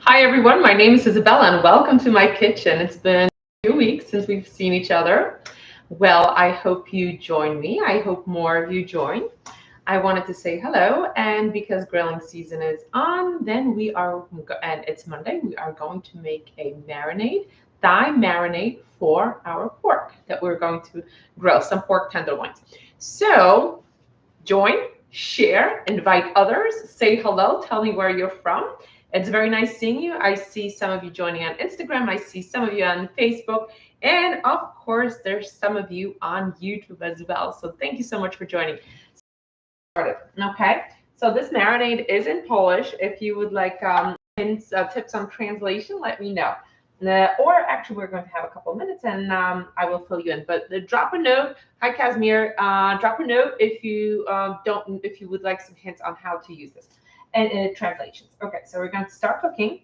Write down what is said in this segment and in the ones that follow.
Hi everyone, my name is Isabella and welcome to my kitchen. It's been 2 weeks since we've seen each other. Well, I hope you join me. I hope more of you join. I wanted to say hello, and because grilling season is on, then and it's Monday, we are going to make a marinade, thigh marinade for our pork that we're going to grill, some pork tenderloins. So join, share, invite others, say hello, tell me where you're from. It's very nice seeing you. I see some of you joining on Instagram, I see some of you on Facebook, and of course, there's some of you on YouTube as well. So thank you so much for joining. Started. Okay, so this marinade is in Polish. If you would like hints, tips on translation, let me know. Or actually, we're going to have a couple of minutes, and I will fill you in. But drop a note. Hi, Casimir. Drop a note if you would like some hints on how to use this and translations. Okay, so we're going to start cooking,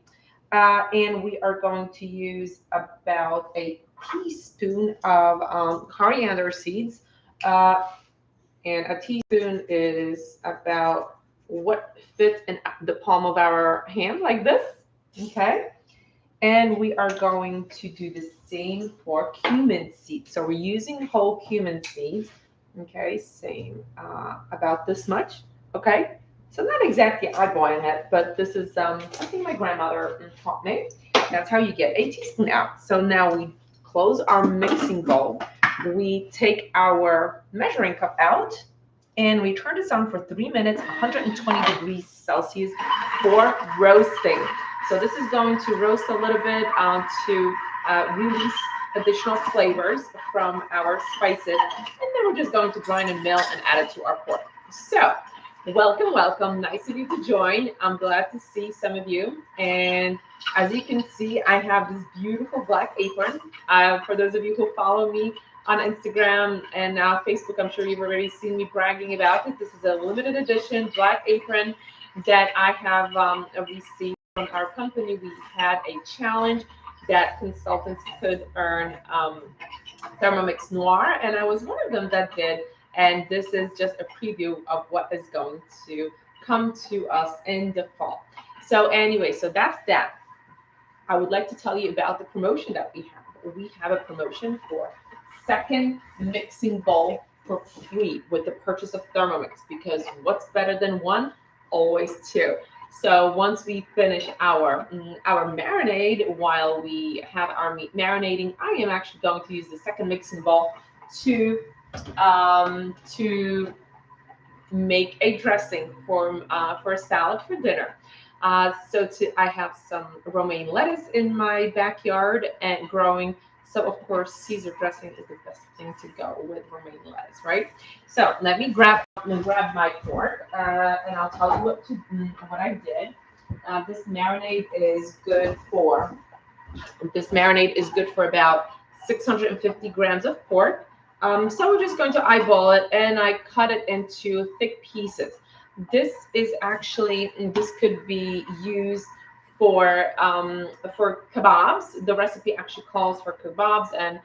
and we are going to use about a teaspoon of coriander seeds. And a teaspoon is about what fits in the palm of our hand, like this. Okay. And we are going to do the same for cumin seeds. So we're using whole cumin seeds. Okay, same, about this much. Okay, so not exactly eyeballing it, but this is something my grandmother taught me. That's how you get a teaspoon out. So now we close our mixing bowl. We take our measuring cup out and we turn this on for 3 minutes, 120 degrees Celsius for roasting. So this is going to roast a little bit to release additional flavors from our spices. And then we're just going to grind and mill and add it to our pork. So welcome, welcome. Nice of you to join. I'm glad to see some of you. And as you can see, I have this beautiful black apron. For those of you who follow me on Instagram and Facebook, I'm sure you've already seen me bragging about it. This is a limited edition black apron that I have received from our company. We had a challenge that consultants could earn Thermomix Noir, and I was one of them that did. And this is just a preview of what is going to come to us in the fall. So anyway, so that's that. I would like to tell you about the promotion that we have. We have a promotion for second mixing bowl for free with the purchase of Thermomix, because what's better than one? Always two. So once we finish our marinade, while we have our meat marinating, I am actually going to use the second mixing bowl to make a dressing for a salad for dinner. I have some romaine lettuce in my backyard and growing. So of course, Caesar dressing is the best thing to go with romaine lettuce, right? So let me grab my pork, and I'll tell you what I did. This marinade is good for about 650 grams of pork. So we're just going to eyeball it, and I cut it into thick pieces. This could be used for kebabs. The recipe actually calls for kebabs and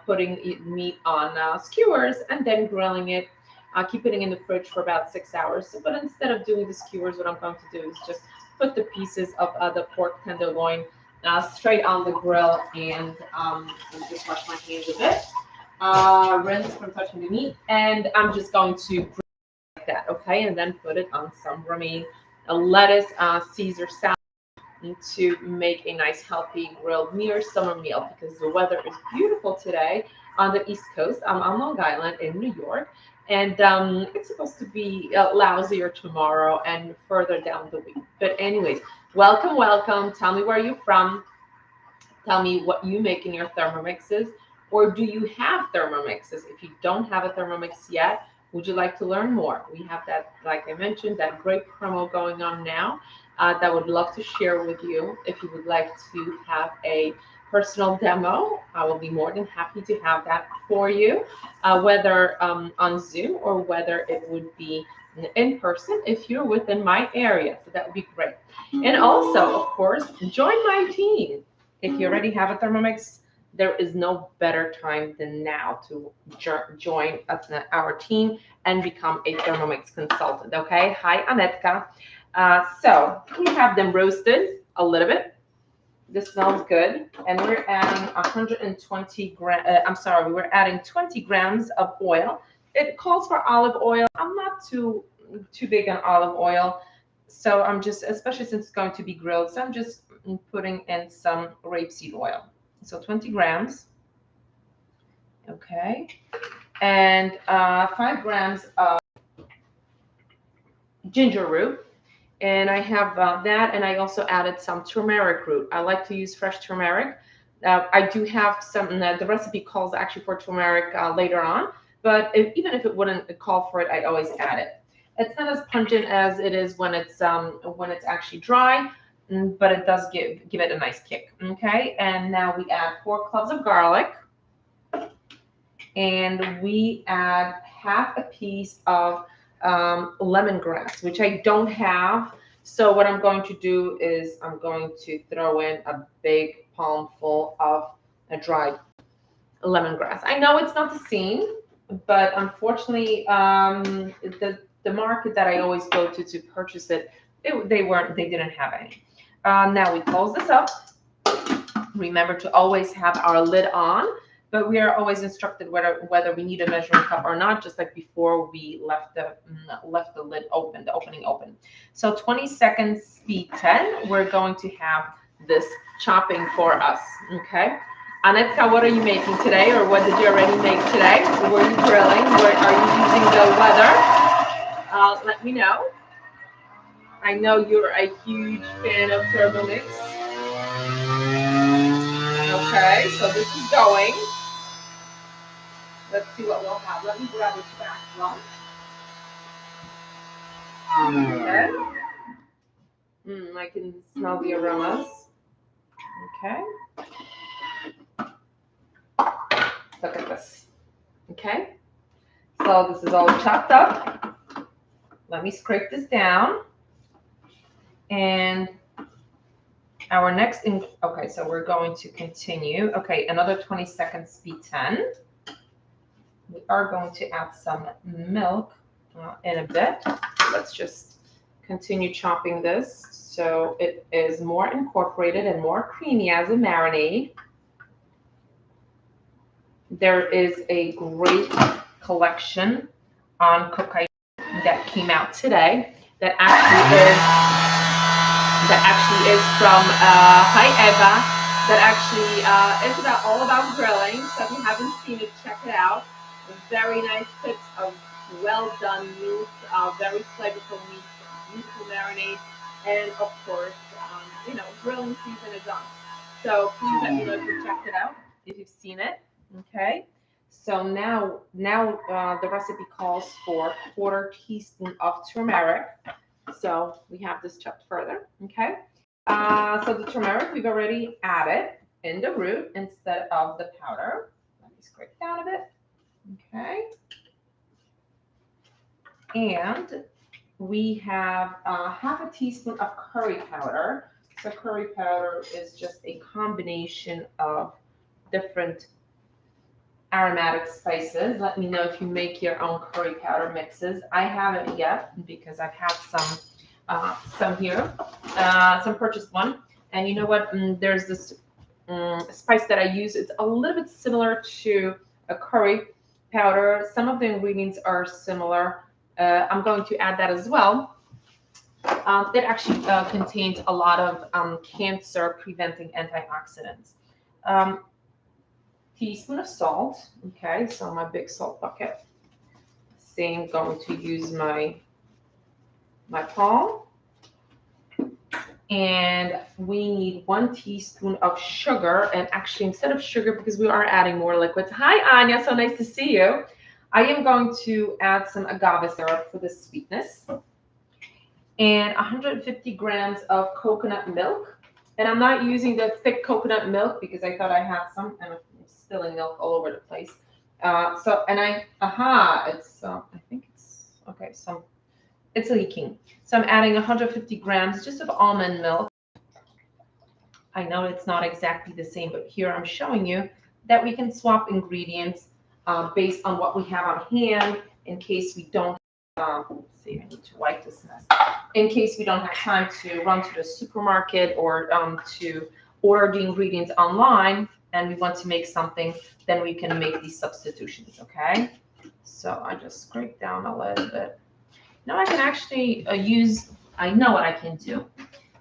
putting meat on skewers and then grilling it, keeping it in the fridge for about 6 hours. So, but instead of doing the skewers, what I'm going to do is just put the pieces of the pork tenderloin straight on the grill, and just wash my hands a bit, rinse from touching the meat, and I'm just going to grill like that, okay, and then put it on some romaine lettuce, Caesar salad, to make a nice healthy grilled summer meal, because the weather is beautiful today on the East Coast. I'm on Long Island in New York, and it's supposed to be lousier tomorrow and further down the week. But anyways, welcome, welcome. Tell me where you're from. Tell me what you make in your Thermomixes, or do you have Thermomixes? If you don't have a Thermomix yet, would you like to learn more? We have that, like I mentioned, that great promo going on now that I would love to share with you. If you would like to have a personal demo, I will be more than happy to have that for you, whether on Zoom or whether it would be in person if you're within my area. So that would be great. And also, of course, join my team. If you already have a Thermomix, there is no better time than now to join our team and become a Thermomix consultant. Okay. Hi, Anetka. So we have them roasted. a little bit. This smells good. And we're adding 120 grams. We're adding 20 grams of oil. It calls for olive oil. I'm not too big on olive oil. So I'm just, especially since it's going to be grilled, so I'm just putting in some rapeseed oil. So 20 grams. Okay. And 5 grams of ginger root. And I have that, and I also added some turmeric root. I like to use fresh turmeric. I do have some, the recipe calls actually for turmeric later on, but even if it wouldn't call for it, I always add it. It's not as pungent as it is when it's actually dry, but it does give it a nice kick. Okay, and now we add 4 cloves of garlic, and we add half a piece of lemongrass, which I don't have. So what I'm going to do is I'm going to throw in a big palmful of dried lemongrass. I know it's not the same, but unfortunately, the market that I always go to purchase it, they didn't have any. Now we close this up. Remember to always have our lid on, but we are always instructed whether we need a measuring cup or not, just like before we left the lid open, the opening open. So 20 seconds, speed 10. We're going to have this chopping for us. Okay. Anetka, what are you making today, or what did you already make today? Were you grilling? Are you using the weather? Let me know. I know you're a huge fan of Thermomix. Okay, so this is going. Let's see what we'll have. Let me grab a spatula. Okay. I can smell the aromas. Okay. Look at this. Okay. So this is all chopped up. Let me scrape this down. And our next okay, so we're going to continue. Okay, another 20 seconds, speed 10. We are going to add some milk in a bit. Let's just continue chopping this so it is more incorporated and more creamy as a marinade. There is a great collection on cooking that came out today that actually is from hi Eva, that actually is all about grilling. So if you haven't seen it, check it out. Very nice tips of well done meat, very flavorful meat, beautiful marinade, and of course, grilling season is on. So please let me know if you checked it out, if you've seen it. Okay. So now the recipe calls for 1/4 teaspoon of turmeric. So we have this chopped further. Okay. So the turmeric we've already added in the root instead of the powder. Let me scrape down a bit. Okay. And we have half a teaspoon of curry powder. So curry powder is just a combination of different aromatic spices. Let me know if you make your own curry powder mixes. I haven't yet because I've had some here, some purchased one. And you know what? There's this spice that I use. It's a little bit similar to a curry powder. Some of the ingredients are similar. I'm going to add that as well. It actually contains a lot of cancer-preventing antioxidants. Teaspoon of salt. Okay, so my big salt bucket. Same, going to use my palm. And we need 1 teaspoon of sugar. And actually, instead of sugar, because we are adding more liquids. Hi, Anya. So nice to see you. I am going to add some agave syrup for the sweetness. And 150 grams of coconut milk. And I'm not using the thick coconut milk because I thought I had some, and I'm spilling milk all over the place. I think it's, okay, so it's leaking. So I'm adding 150 grams just of almond milk. I know it's not exactly the same, but here I'm showing you that we can swap ingredients based on what we have on hand in case we don't see, I need to wipe this mess. In case we don't have time to run to the supermarket or to order the ingredients online and we want to make something, then we can make these substitutions, okay? So I just scrape down a little bit. Now I can actually I know what I can do.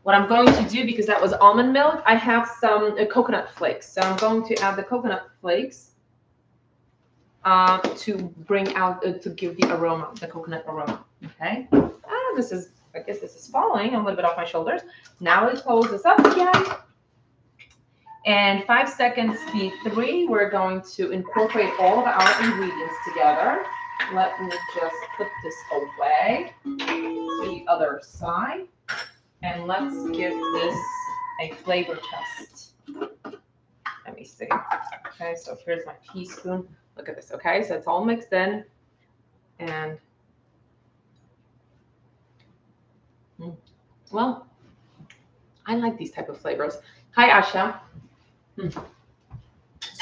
What I'm going to do, because that was almond milk, I have some coconut flakes. So I'm going to add the coconut flakes to bring out, to give the aroma, the coconut aroma, okay? I guess this is falling a little bit off my shoulders. Now we close this up again. And 5 seconds, speed 3, we're going to incorporate all of our ingredients together. Let me just put this away to the other side. And let's give this a flavor test. Let me see. Okay, so here's my teaspoon. Look at this, okay? So it's all mixed in. And, well, I like these type of flavors. Hi, Asha.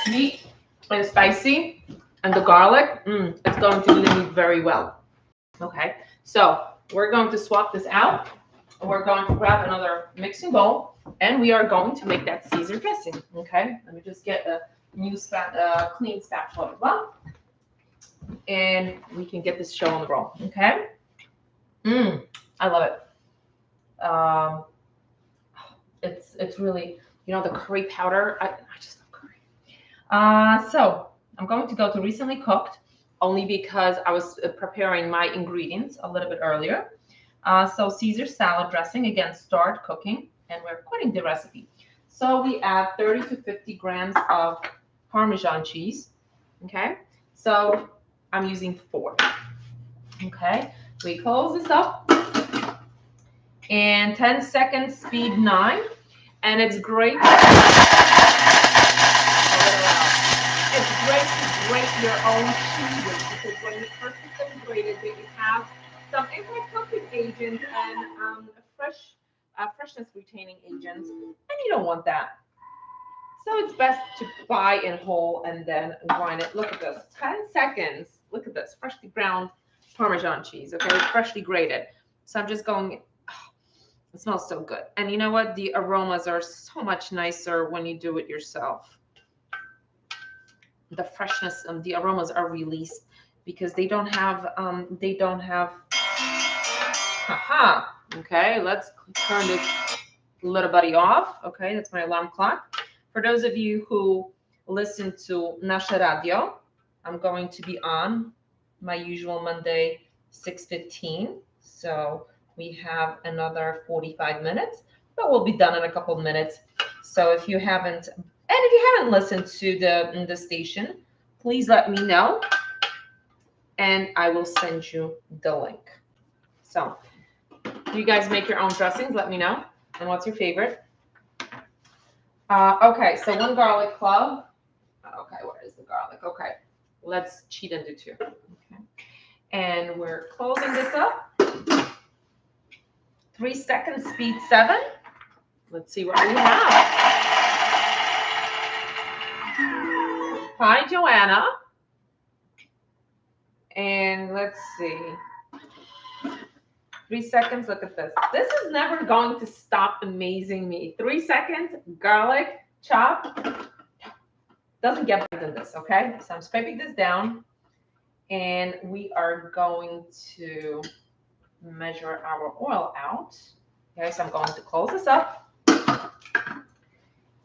Sweet and spicy. And the garlic, it's going to lead very well. Okay, so we're going to swap this out. We're going to grab another mixing bowl, and we are going to make that Caesar dressing. Okay, let me just get a new clean spatula as well, and we can get this show on the roll. Okay, I love it. It's really, you know, the curry powder. I just love curry. So I'm going to go to recently cooked, only because I was preparing my ingredients a little bit earlier. So Caesar salad dressing, again, start cooking, and we're quitting the recipe. So we add 30 to 50 grams of Parmesan cheese, okay? So I'm using 4, okay? We close this up, and 10 seconds, speed 9, and it's great. It's great to grate your own cheeses, because when you purchase them grated, they have some anti-toxic agents and freshness retaining agents, and you don't want that. So it's best to buy in whole and then grind it. Look at this, 10 seconds. Look at this, freshly ground Parmesan cheese, okay, freshly grated. So I'm just going, it smells so good. And you know what? The aromas are so much nicer when you do it yourself. The freshness and the aromas are released because they don't have, haha. Okay, let's turn this little buddy off. Okay, that's my alarm clock. For those of you who listen to Nasze Radio, I'm going to be on my usual Monday, 6:15. So we have another 45 minutes, but we'll be done in a couple of minutes. So if you haven't, listened to the station, please let me know, and I will send you the link. So you guys make your own dressings. Let me know. And what's your favorite? Okay, so 1 garlic clove. Okay, where is the garlic? Okay, let's cheat and do 2. Okay, and we're closing this up. 3 seconds, speed 7. Let's see what we have. Hi, Joanna. And let's see. 3 seconds, look at this. This is never going to stop amazing me. 3 seconds, garlic, chop. Doesn't get better than this, okay? So I'm scraping this down, and we are going to measure our oil out. Okay, so I'm going to close this up,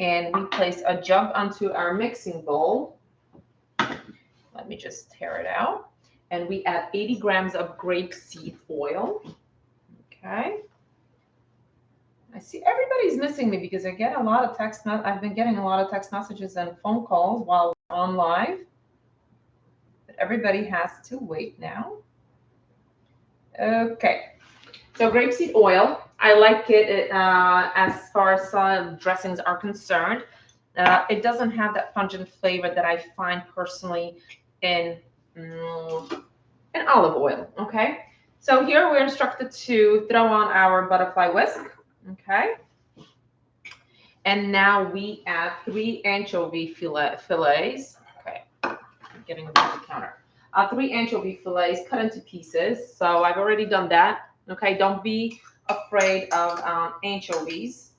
and we place a jug onto our mixing bowl. Let me just tear it out. And we add 80 grams of grapeseed oil. Okay. I see everybody's missing me because I get a lot of I've been getting a lot of text messages and phone calls while on live. But everybody has to wait now. Okay. So grapeseed oil, I like it as far as dressings are concerned. It doesn't have that pungent flavor that I find personally in olive oil. Okay. So here we're instructed to throw on our butterfly whisk. Okay. And now we add 3 anchovy fillets. Okay. I'm getting them off the counter. 3 anchovy fillets cut into pieces. So I've already done that. Okay, don't be afraid of anchovies.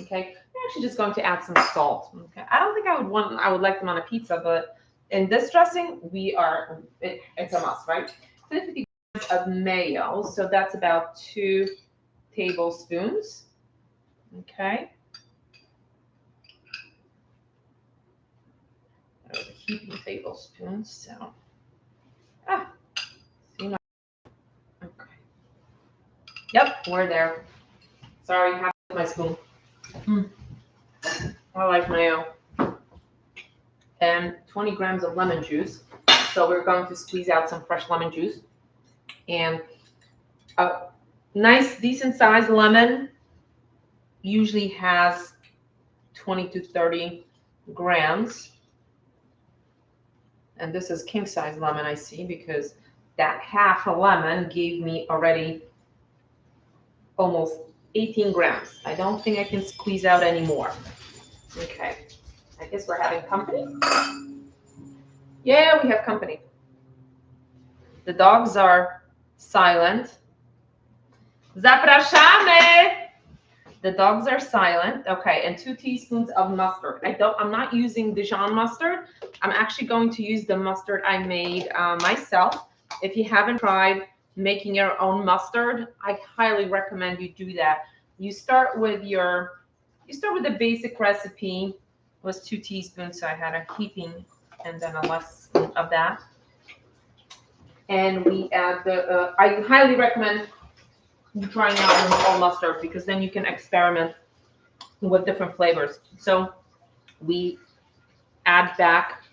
Okay, I'm actually just going to add some salt. Okay, I don't think I would like them on a pizza, but in this dressing, it's a must, right? 50 grams of mayo, so that's about 2 tablespoons. Okay, that was a heaping tablespoon, so see my okay. Yep, we're there. Sorry, half my spoon. Mm, I like mayo. And 20 grams of lemon juice. So we're going to squeeze out some fresh lemon juice. And a nice, decent sized lemon usually has 20 to 30 grams. And this is king size lemon, I see, because that half a lemon gave me already almost 18 grams. I don't think I can squeeze out any more. Okay, I guess we're having company. Yeah, we have company. The dogs are silent. Zapraszamy! The dogs are silent. Okay, and 2 teaspoons of mustard. I'm not using Dijon mustard. I'm actually going to use the mustard I made myself. If you haven't tried making your own mustard, I highly recommend you do that. You start with the basic recipe. It was 2 teaspoons, so I had a heaping and then a less of that. And we add I highly recommend trying out your own mustard because then you can experiment with different flavors. So we add back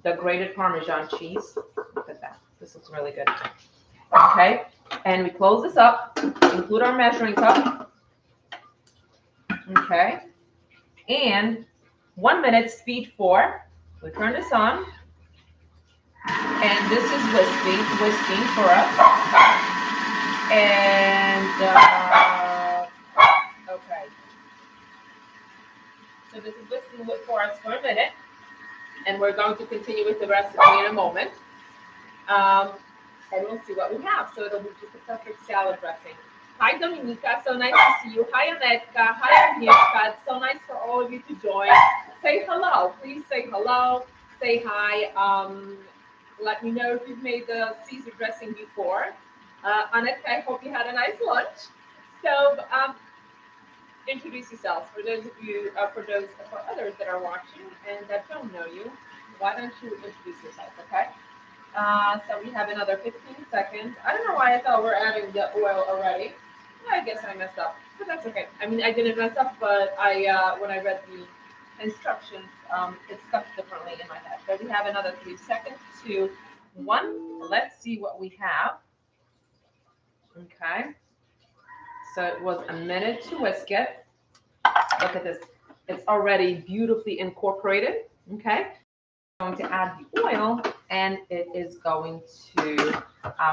the grated Parmesan cheese. Look at that. This looks really good. Okay. And we close this up, include our measuring cup. Okay. And 1 minute, speed 4. We turn this on. And this is whisking for us. And, okay. So this is whisking for us for a minute. And we're going to continue with the recipe in a moment. And we'll see what we have. So it'll be just a perfect salad dressing. Hi, Dominika. So nice to see you. Hi, Anetka. Hi, Agnieszka. It's so nice for all of you to join. Say hello. Please say hello. Say hi. Let me know if you've made the Caesar dressing before. Anetka, I hope you had a nice lunch. So introduce yourselves. For others that are watching and that don't know you, why don't you introduce yourself, okay? So we have another 15 seconds. I don't know why I thought we're adding the oil already. I guess I messed up, but that's okay. I mean, I didn't mess up, but when I read the instructions, it stuck differently in my head. So we have another 3 seconds, 2, 1. Let's see what we have. Okay. So it was a minute to whisk it. Look at this. It's already beautifully incorporated. Okay. I'm going to add the oil and it is going to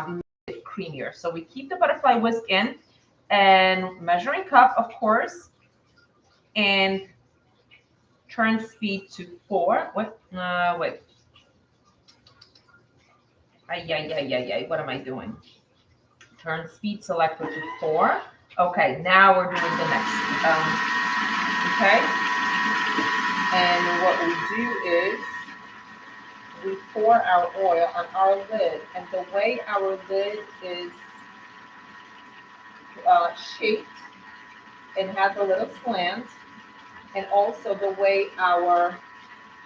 make it creamier. So we keep the butterfly whisk in and measuring cup, of course, and turn speed to 4. Wait. What am I doing? Turn speed selector to 4. Okay, now we're doing the next. Okay. And what we do is we pour our oil on our lid, and the way our lid is shaped, it has a little slant, and also the way our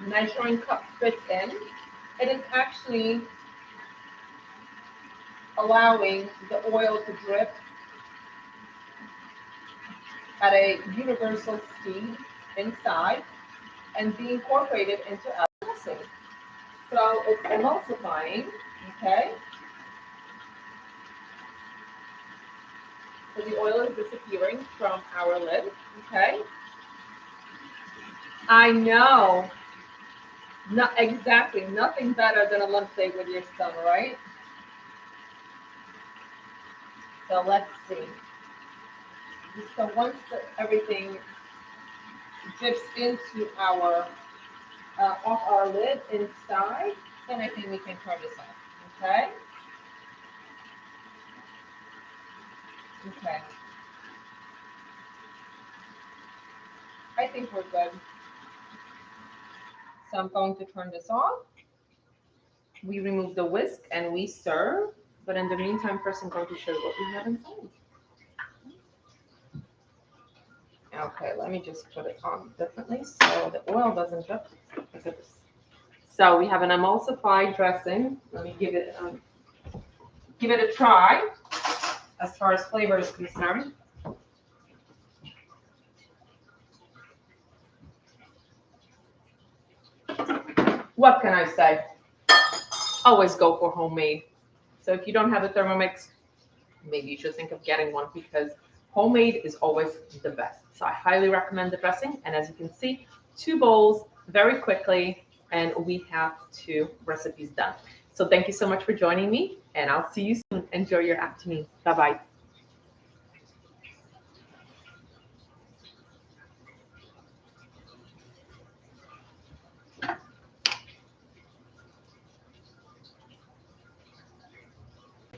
measuring cup fits in, it is actually allowing the oil to drip at a universal speed inside and be incorporated into our dressing. So it's emulsifying, okay? So the oil is disappearing from our lid, okay? I know. Not exactly. Nothing better than a lunch date with your son, right? So let's see. So once everything drips into our off our lid inside, then I think we can turn this off. Okay. Okay. I think we're good. So I'm going to turn this off. We remove the whisk and we serve. But in the meantime, first I'm going to show you what we have inside. Okay, let me just put it on differently so the oil doesn't drip. So we have an emulsified dressing. Let me give it a try as far as flavor is concerned. What can I say? Always go for homemade. So if you don't have a Thermomix, maybe you should think of getting one because homemade is always the best. So I highly recommend the dressing. And as you can see, 2 bowls very quickly, and we have 2 recipes done. So thank you so much for joining me, and I'll see you soon. Enjoy your afternoon. Bye-bye.